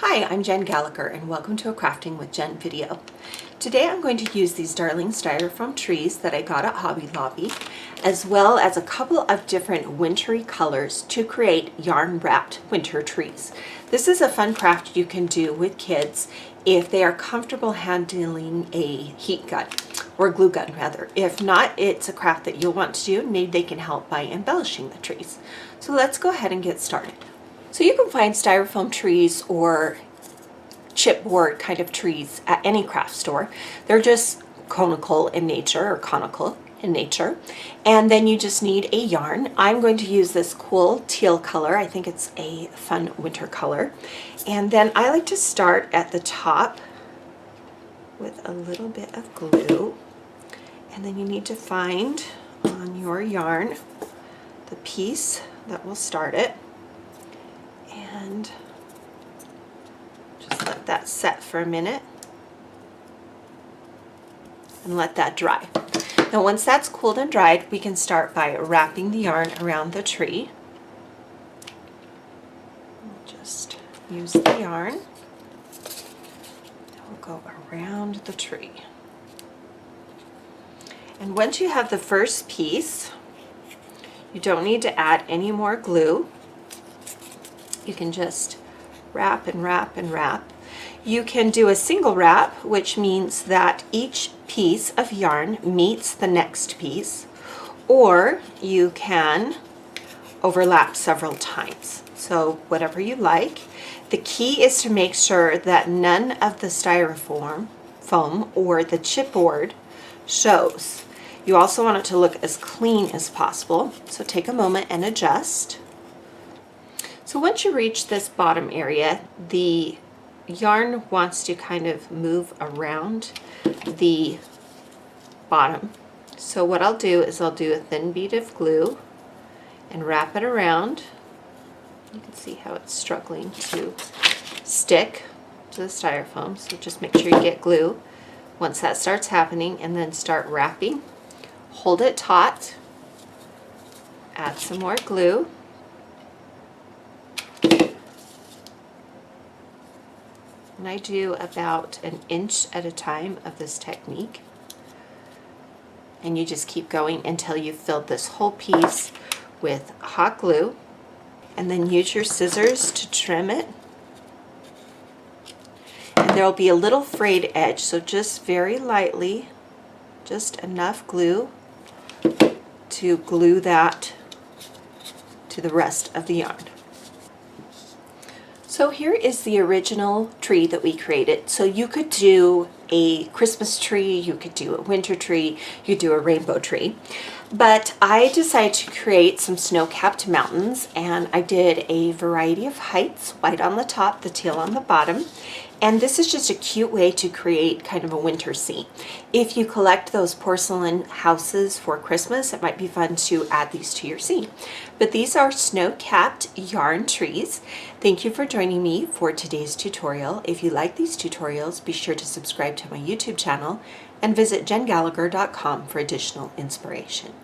Hi, I'm Jen Gallacher and welcome to a Crafting with Jen video. Today I'm going to use these darling styrofoam trees that I got at Hobby Lobby, as well as a couple of different wintry colors to create yarn wrapped winter trees. This is a fun craft you can do with kids if they are comfortable handling a heat gun, or glue gun rather. If not, it's a craft that you'll want to do and maybe they can help by embellishing the trees. So let's go ahead and get started. So you can find styrofoam trees or chipboard kind of trees at any craft store. They're just conical in nature or conical in nature. And then you just need a yarn. I'm going to use this cool teal color. I think it's a fun winter color. And then I like to start at the top with a little bit of glue. And then you need to find on your yarn the piece that will start it. And just let that set for a minute and let that dry. Now once that's cooled and dried, we can start by wrapping the yarn around the tree. We'll just use the yarn and we'll go around the tree. And once you have the first piece, you don't need to add any more glue. You can just wrap and wrap and wrap. You can do a single wrap, which means that each piece of yarn meets the next piece, or you can overlap several times. So whatever you like. The key is to make sure that none of the styrofoam foam or the chipboard shows. You also want it to look as clean as possible. So take a moment and adjust. So once you reach this bottom area, the yarn wants to kind of move around the bottom. So what I'll do is I'll do a thin bead of glue and wrap it around. You can see how it's struggling to stick to the styrofoam, so just make sure you get glue once that starts happening, and then start wrapping. Hold it taut, add some more glue. And I do about an inch at a time of this technique. And you just keep going until you've filled this whole piece with hot glue. And then use your scissors to trim it. And there will be a little frayed edge, so just very lightly, just enough glue to glue that to the rest of the yarn. So here is the original tree that we created. So you could do a Christmas tree, you could do a winter tree, you could do a rainbow tree. But I decided to create some snow-capped mountains, and I did a variety of heights, white on the top, the teal on the bottom. And this is just a cute way to create kind of a winter scene. If you collect those porcelain houses for Christmas, it might be fun to add these to your scene. But these are snow-capped yarn trees. Thank you for joining me for today's tutorial. If you like these tutorials, be sure to subscribe to my YouTube channel and visit jengallacher.com for additional inspiration.